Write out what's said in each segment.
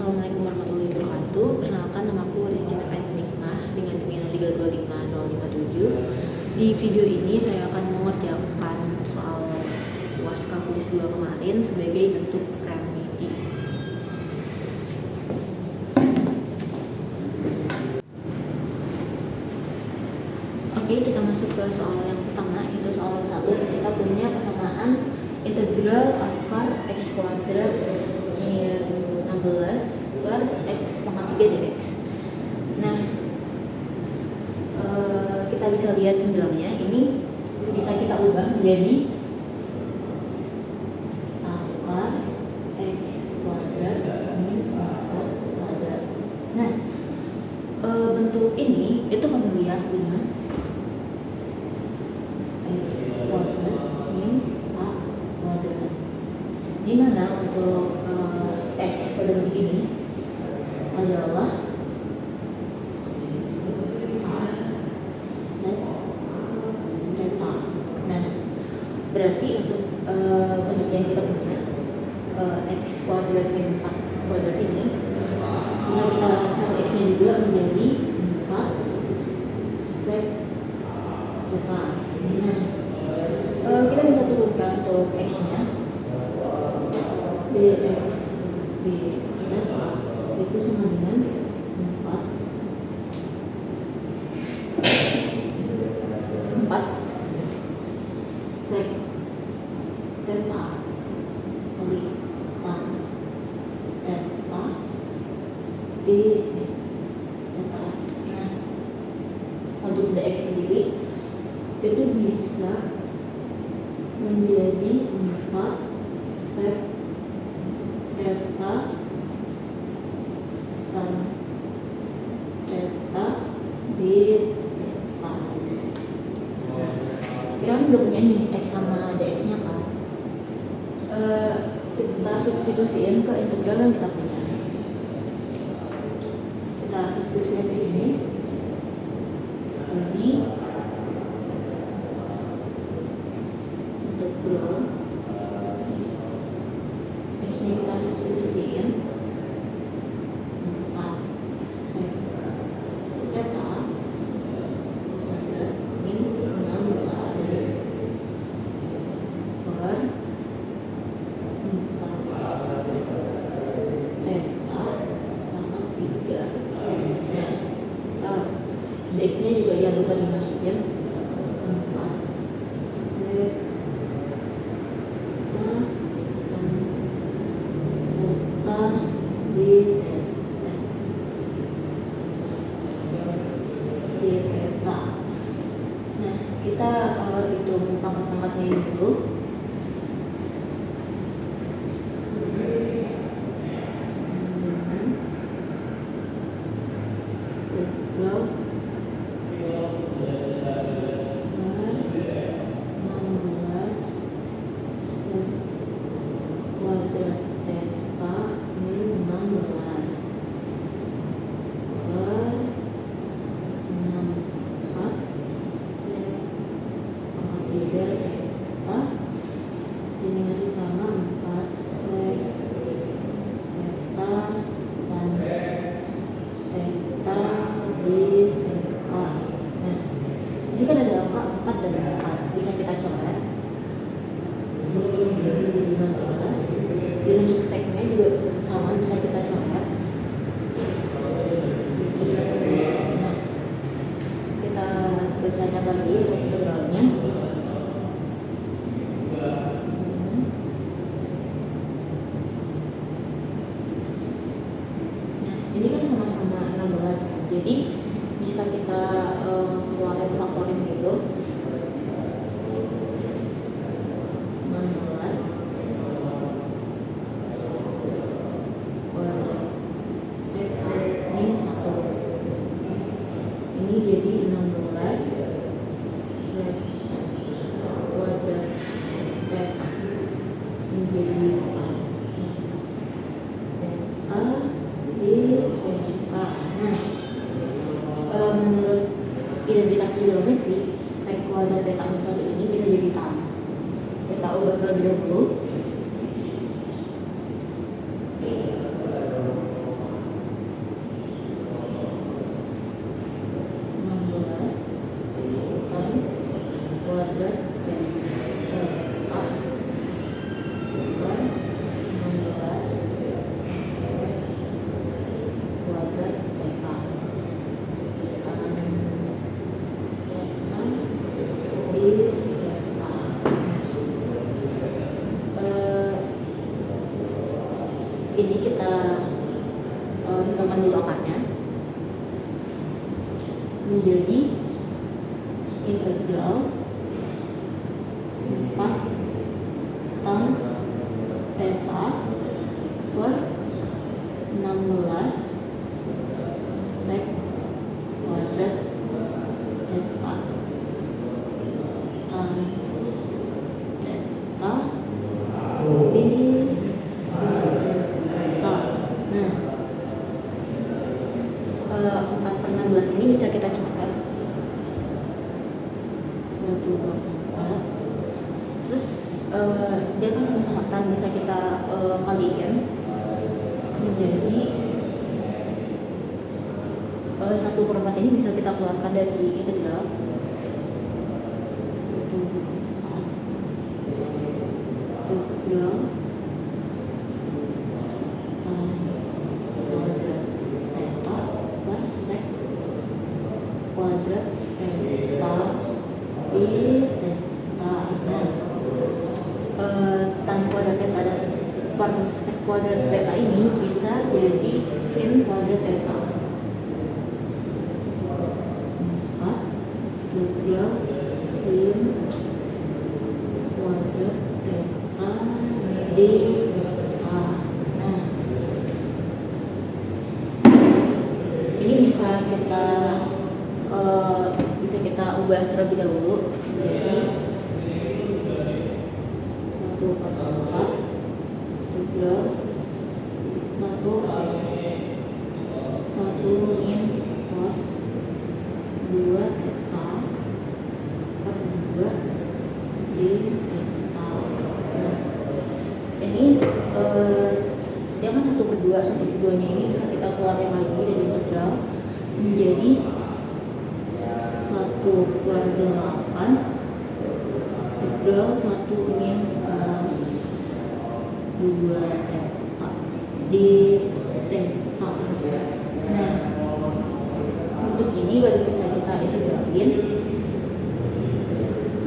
Assalamualaikum warahmatullahi wabarakatuh. Perkenalkan, namaku Rizky Merkain Nikmah dengan NIM 3255057. Di video ini saya akan mengerjakan soal UAS Kalkulus 2 kemarin sebagai bentuk remedi. Oke, kita masuk ke soal yang pertama, itu soal 1. Kita punya persamaan integral akar x kuadrat 16 per x pangkat 3 dx. Nah, kita bisa lihat modelnya. Ini bisa kita ubah menjadi akar x kuadrat min 4 kuadrat. Nah, bentuk ini itu kamu lihat dengan x kuadrat min a kuadrat, dimana untuk x pada bentuk ini adalah a sec theta. Nah, berarti untuk bentuk yang kita punya x kuadrat min 4 kuadrat ini bisa kita cari x nya juga menjadi 4 sec theta. Nah, kita bisa turunkan untuk x nya, dx d theta itu sama dengan 4 sec theta kali tan theta d theta. Nah, untuk dx sendiri itu bisa menjadi 4 sec theta tan theta d theta. Kita kan belum punya nih x sama dx nya kan, kita substitusiin ke integral yang kita punya. Kita substitusiin di sini, jadi integral x nya kita substitusiin 4 sec theta kuadrat min 16 per 4 sec theta pangkat 3. Nah, dx nya juga jangan lupa dimasukin 4 sec theta d theta. Nah, kita hitung pangkat-pangkatnya ini dulu. Integral 16 sec kuadrat theta min 16 per 4 sec pangkat 3 theta. Sini masih sama 4 sec theta tan theta d theta. Nah, di sini kan ada angka 4 dan 4, bisa kita coret menjadi 16. Dan untuk seknya juga sama, bisa kita coret. Jadi, nah, kita selesaikan lagi untuk integralnya. Nah, ini kan sama-sama 16 kan, jadi bisa kita keluarin faktorin gitu. 16 kuadrat theta min 1. Ini jadi 16 sec kuadrat theta menjadi 4 theta d theta. Nah, menurut identitas trigonometri, sec kuadrat theta min 1 ini bisa jadi tan. Kita ubah terlebih dahulu. ini kita hilangkan dulu akarnya, menjadi integral 4 tan theta per 16 sek kuadrat theta tan theta d theta. Nah, 4/16 ini bisa kita coret 1, 2, 4. Terus dia kan sama-sama bisa kita kalikan menjadi 1/4 ini bisa kita keluarkan dari integral 1/4 integral tan kuadrat theta per sek kuadrat theta di theta. Nah, tan kuadrat theta dan per sek kuadrat theta ini bisa jadi sin kuadrat theta. 4 integral sin kuadrat theta d theta. Nah, ini bisa kita ubah terlebih dahulu jadi 1/4 integral 1 min cos 2 theta per 2 d theta. Nah, ini dia kan 1/2, 1/2-nya ini bisa kita keluarin lagi dari integral menjadi 1/8 integral 1 min cos 2 theta d theta. Nah, untuk ini baru bisa kita integralin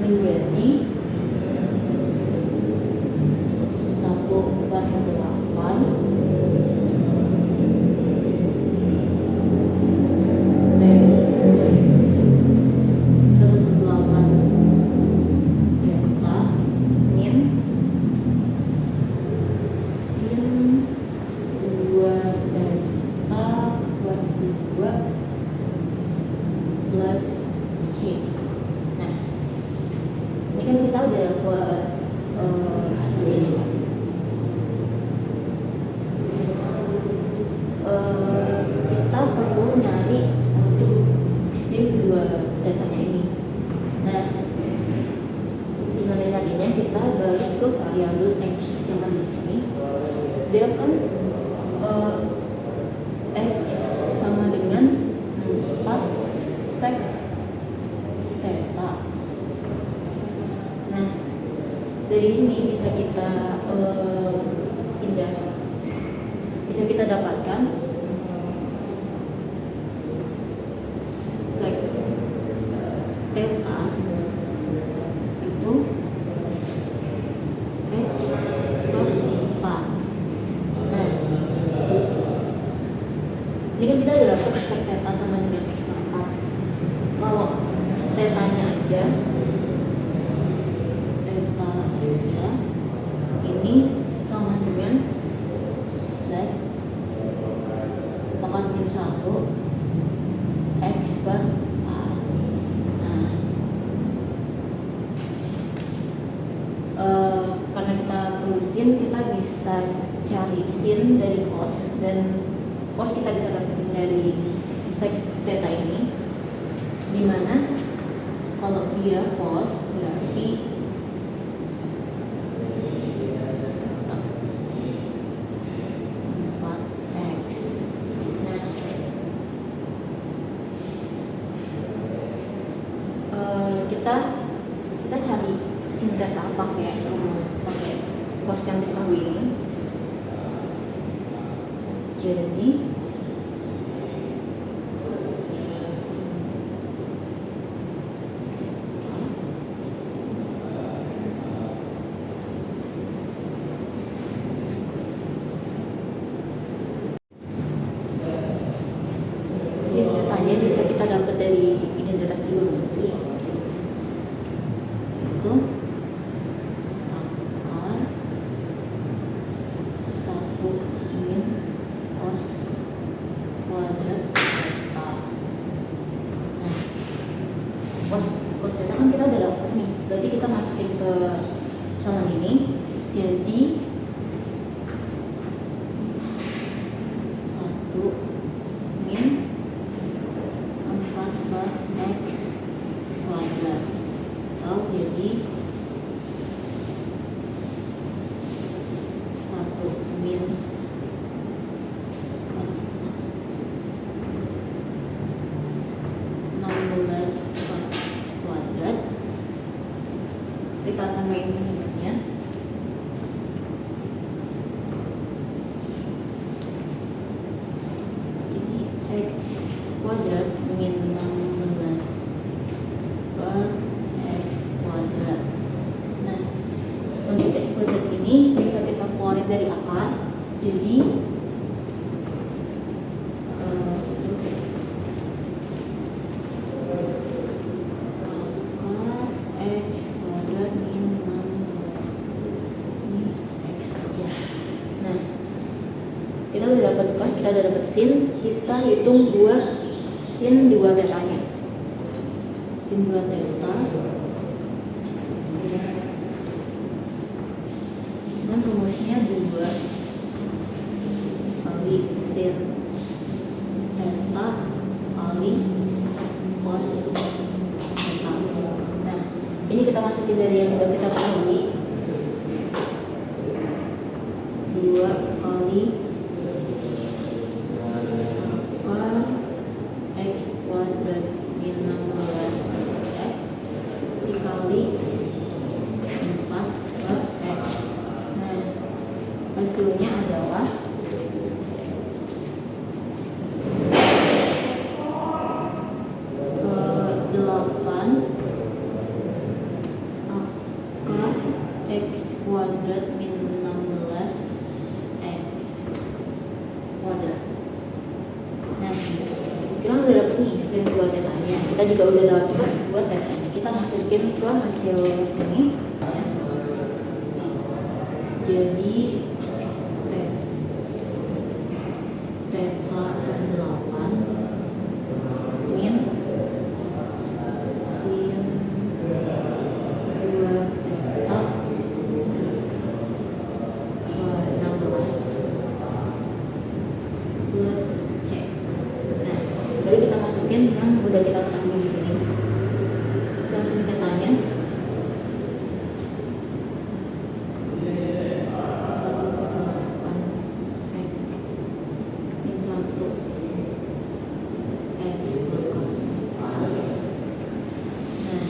menjadi 1/8 plus C. Nah, ini kan kita udah dapat hasil ini. Kita perlu nyari untuk sin 2 datanya ini. Nah, gimana nyarinya? Kita balik ke variabel x yang ada di sini. Dia kan x sama dengan 4 sek theta. Nah, dari sini bisa kita bisa kita dapatkan sek theta itu x per 4. Nah, ini kan kita udah dapat sek theta sama dengan x per 4. Kalau tetanya aja ini sama dengan sek pangkat min 1 x per 4. Nah, karena kita perlu sin, kita bisa cari sin dari cos, dan cos kita bisa dapetin dari sek theta ini, dimana kalau dia cos berarti kita cari sin theta pakai cos yang diketahui ini. Jadi kuadrat min 16 per x kuadrat. Nah, untuk x kuadrat ini bisa kita keluarin dari akar. Jadi kita udah dapat cos, kita udah dapat sin, kita hitung buat sin 2 tetanya. Sin 2 teta dan rumusnya 2 kali sin teta kali cos teta. Nah, ini kita masukin dari yang udah kita ketahui, 2 kali x kuadrat min 16 x dikali 4 per x. Nah, hasilnya adalah 8 akar x kuadrat min 16 x kuadrat. Nah, kita udah dapet nih sin 2 tetanya, kita juga udah dapet 2 tetanya. Kita masukin ke hasil ini. Jadi teta per 8 min sin 2 teta per 16 plus c. Nah, lalu kita masukin yang udah kita ketahui di sini. Kita masukin tetanya. 1/8 sek min 1 x bakal 4. Nah,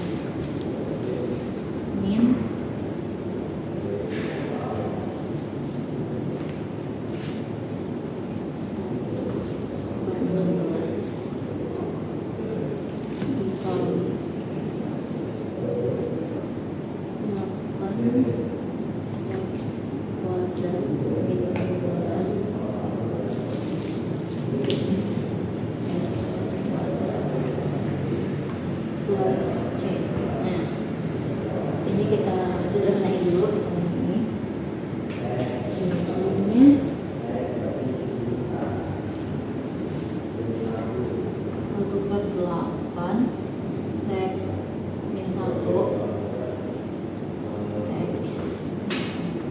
min plus c. Nah, ini kita sederhanain dulu ini. Jadinya 1/8 sek min 1 x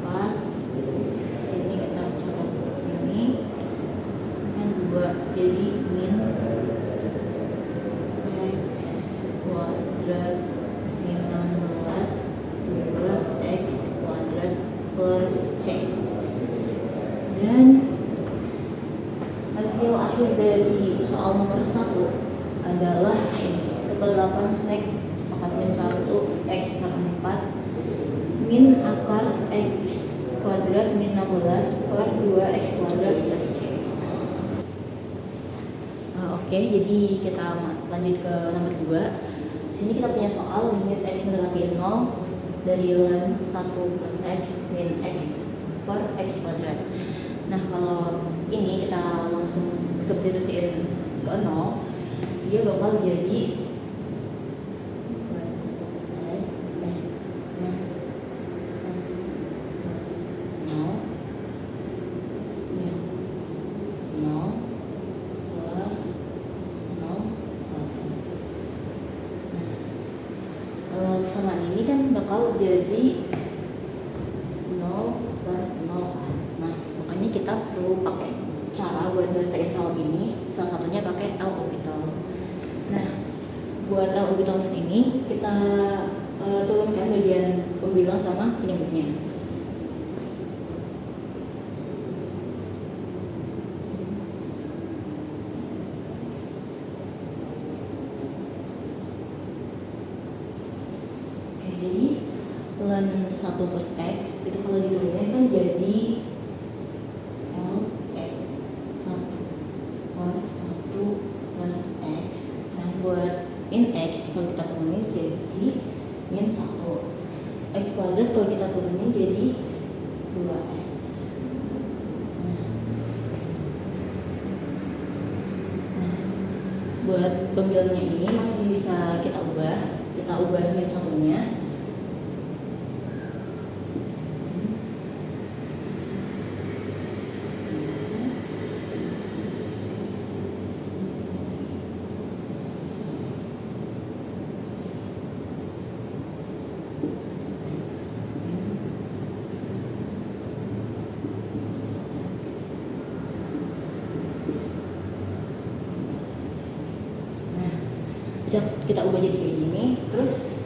4. Ini kita coret ini kan 2, jadi min x kuadrat min 16 2 x kuadrat plus c. Dan hasil akhir dari soal nomor 1 adalah ini, 1/8 sek pangkat min 1 x per 4 min akar x kuadrat min 16 per 2 x kuadrat plus c. Oke, jadi kita lanjut ke nomor 2. Sini kita punya soal limit x mendekati 0 dari ln 1 plus x min x per x kuadrat. Nah, kalau ini kita langsung substitusiin ke 0, dia bakal jadi 0 kesamaan ini kan bakal jadi 0 per 0. Nah, makanya kita perlu pakai cara buat nyelesain soal ini, salah satunya pakai L'Hopital. Nah, buat L'Hopital ini kita turunkan bagian pembilang sama penyebutnya. Jadi ln 1 plus x itu kalau diturunin kan jadi L 1 per 1 plus buat pembilangnya ini masih bisa kita ubah min satunya. Kita ubah jadi kayak gini, terus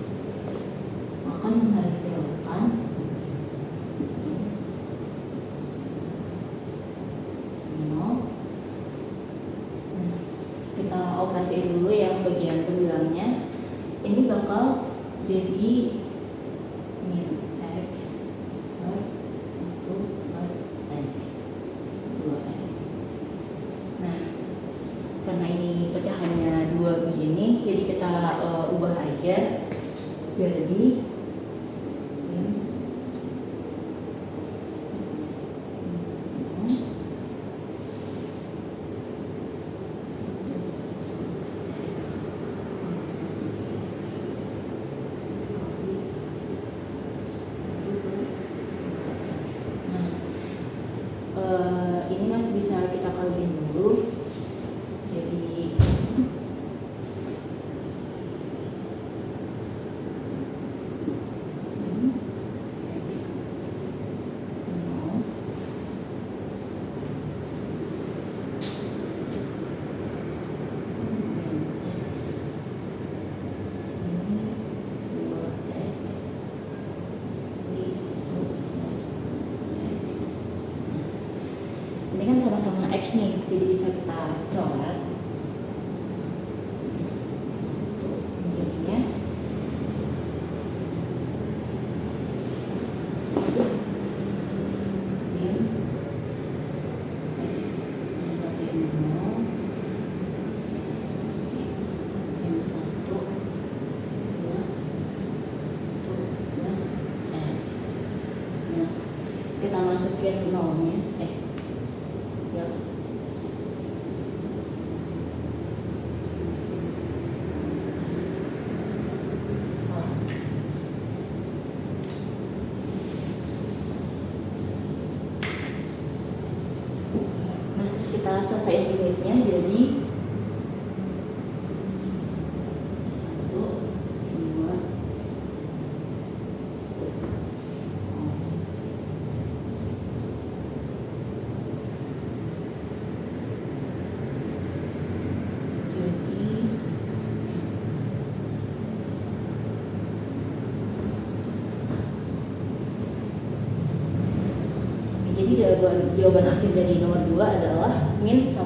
akan menghasilkan nol. Kita operasiin dulu yang bagian pembilangnya. Ini bakal jadi min x per 1 plus x 2x. Nah, karena ini pecahannya 2 begini, jadi kita ubah aja jadi ini masih bisa kita kaliin dulu. Jadi ini kan sama-sama X nih, jadi bisa kita coret. Jadinya min X dikatain 0 min 1 2 plus X. Nah, kita masukin nolnya ya. Nah, terus kita selesaiin limitnya jadi 1 2 jadi jawaban akhir dari nomor 2 adalah min 1/2.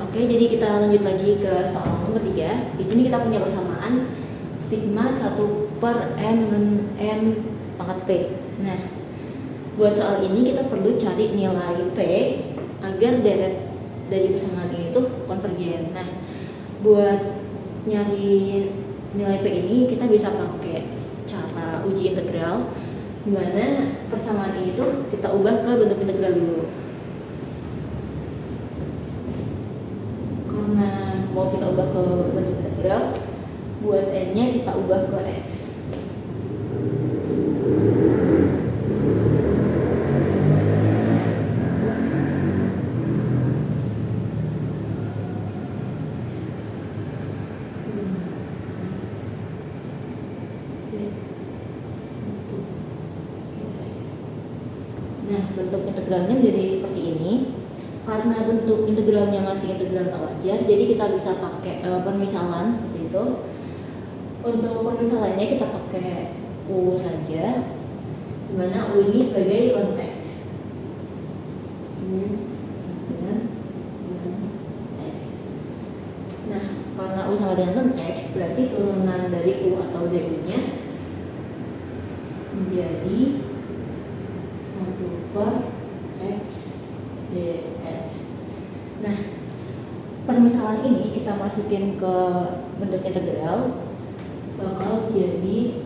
Oke, jadi kita lanjut lagi ke soal nomor 3. Di sini kita punya persamaan sigma 1/n pangkat P. Nah, buat soal ini kita perlu cari nilai P agar deret dari persamaan ini tuh konvergen. Nah, buat nyari nilai P ini kita bisa pakai cara uji integral, dimana persamaan ini tuh kita ubah ke bentuk integral dulu. Karena mau kita ubah ke bentuk integral, buat n-nya kita ubah ke x. Nah, bentuk integralnya menjadi seperti ini. Karena bentuk integralnya masih integral tak wajar, jadi kita bisa pakai permisalan seperti itu. Untuk permisalannya kita pakai U saja, dimana U ini sebagai ln X. Dengan ln X. Nah, karena U sama dengan ln X, berarti turunan dari U atau du-nya menjadi 1/x dx. Nah, permisalan ini kita masukin ke bentuk integral, bakal jadi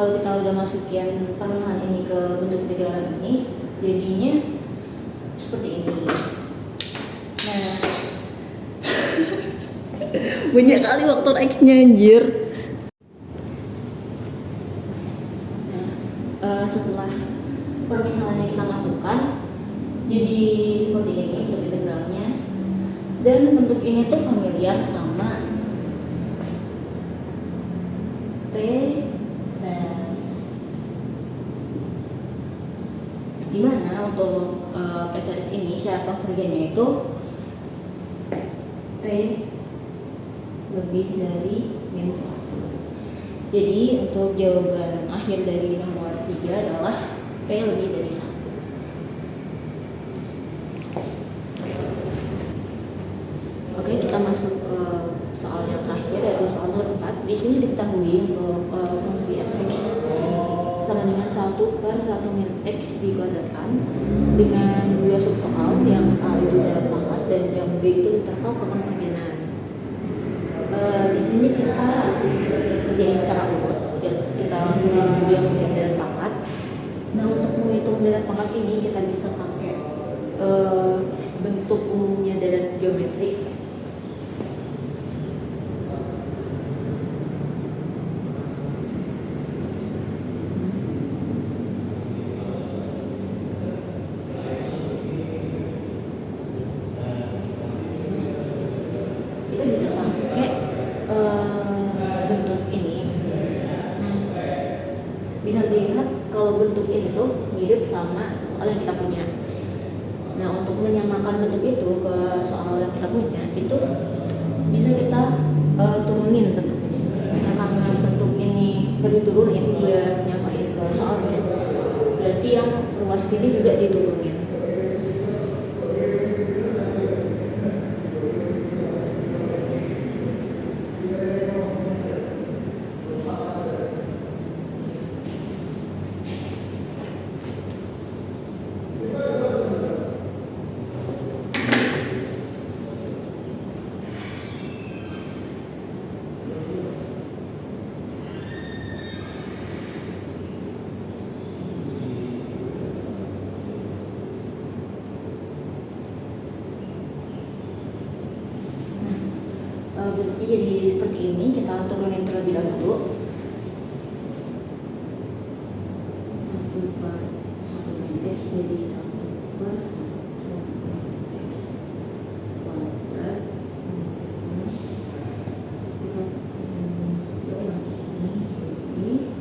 kalau kita udah masukin permasalahan ini ke bentuk integralan ini, jadinya seperti ini. Nah, banyak kali faktor X-nya anjir. Nah, setelah permisalannya kita masukkan, jadi seperti ini bentuk integralnya. Dan bentuk ini tuh familiar sama P series. Dimana untuk P series ini syarat konvergennya itu P lebih dari minus 1. Jadi untuk jawaban akhir dari nomor 3 adalah P lebih dari 1. Oke, kita masuk ke soal yang terakhir, yaitu soal nomor 4. Di sini diketahui untuk fungsi fx sama dengan 1 per 1 min x dikuadratkan dengan dua subsoal, yang A itu dalam pangkat dan yang B itu interval kekonvergenan. Di sini kita kerjain cara urut, ya, kita mulai yang dari pangkat. Nah, untuk menghitung deret pangkat ini kita bisa pakai bentuk umumnya deret geometri. Kita bisa pakai bentuk ini. Nah, bisa dilihat kalau bentuk ini tuh mirip sama soal yang kita punya. Nah, untuk menyamakan bentuk itu ke soal yang kita punya, itu bisa kita turunin bentuknya. Nah, karena bentuk ini diturunin biar nyamain ke soalnya, berarti yang ruas ini juga diturunin. Bentuknya jadi seperti ini, kita turunin terlebih dahulu. 1 per 1 min x jadi 1 per 1 min x kuadrat. Kita turunin juga yang ini jadi 1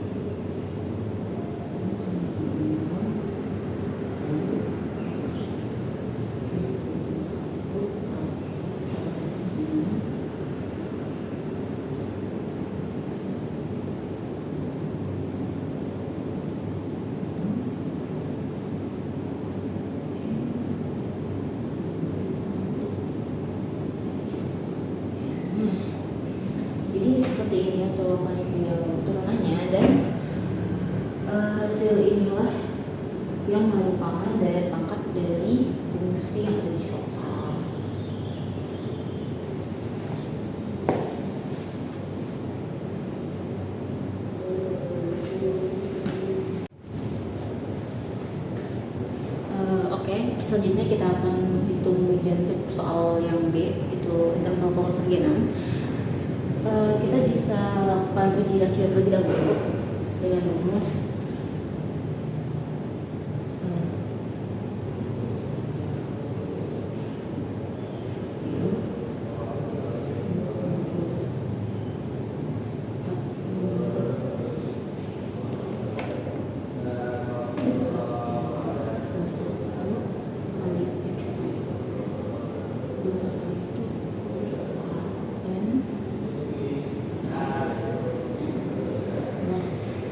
jadi seperti ini untuk hasil turunannya, dan hasil inilah yang merupakan deret pangkat dari fungsi yang ada di soal. Oke, selanjutnya kita akan hitung bagian soal yang B, itu interval konvergenan. Kita bisa lakukan uji rasio terlebih dahulu dengan rumus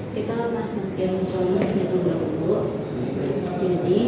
kita masukin rumusnya terlebih dahulu. Jadi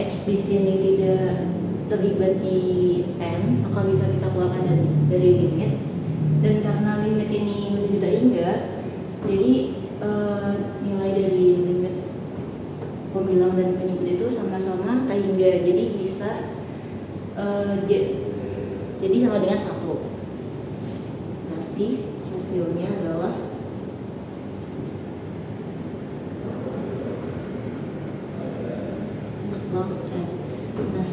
X di sini tidak terlibat di N, maka bisa kita keluarkan dari limit. Dan karena limit ini menuju tak hingga, jadi nilai dari limit pembilang dan penyebut itu sama-sama tak hingga, jadi bisa jadi sama dengan 1. Berarti hasilnya adalah log X. Nah,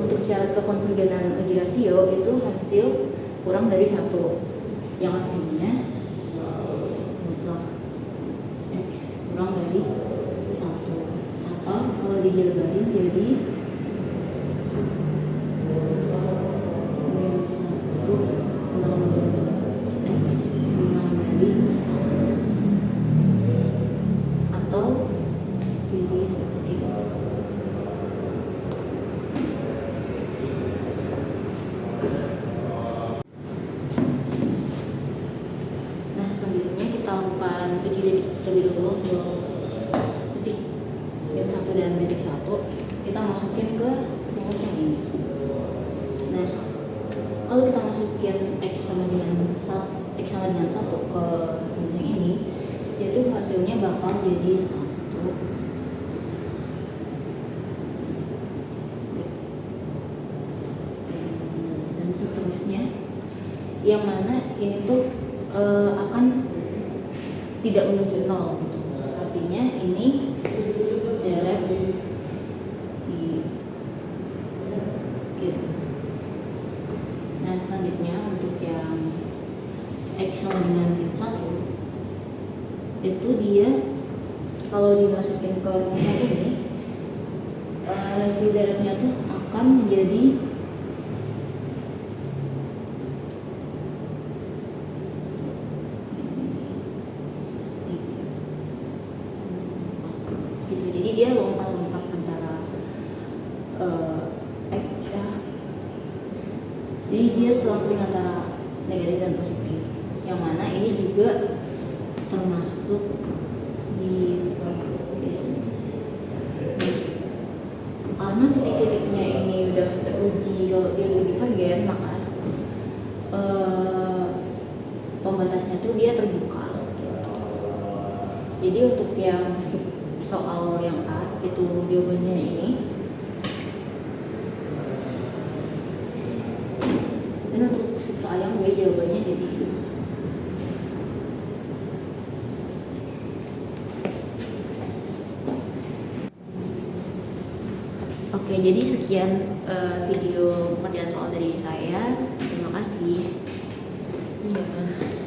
untuk syarat kekonvergenan uji rasio itu hasil kurang dari 1, yang artinya mutlak X kurang dari 1, atau kalau dijabarin jadi min 1 kurang dari X kurang dari 1, atau jadi seperti ini. Nah, selanjutnya kita lakukan uji titik terlebih dulu. Titik min 1 dan titik 1 kita masukin ke rumus yang ini. Nah, kalau kita masukin X sama dengan 1 ke rumus yang ini, yaitu hasilnya bakal jadi 1 dan seterusnya, yang mana ini tuh akan tidak menuju 0 gitu. Artinya ini direct di gitu. Nah, selanjutnya untuk yang X sama dengan min 1 itu dia kalau dimasukin ke rumus yang ini, si directnya tuh akan menjadi gitu. Jadi dia lompat-lompat antara X ya. Jadi dia selang-seling antara negatif dan positif. Yang mana ini juga termasuk di karena titik-titiknya ini udah teruji kalau dia udah divergen, maka pembatasnya tuh dia terbuka. Jadi untuk yang soal yang A itu jawabannya ini, dan untuk soal yang B jawabannya jadi ini. Oke, jadi sekian video pengerjaan soal dari saya. Terima kasih. Iya.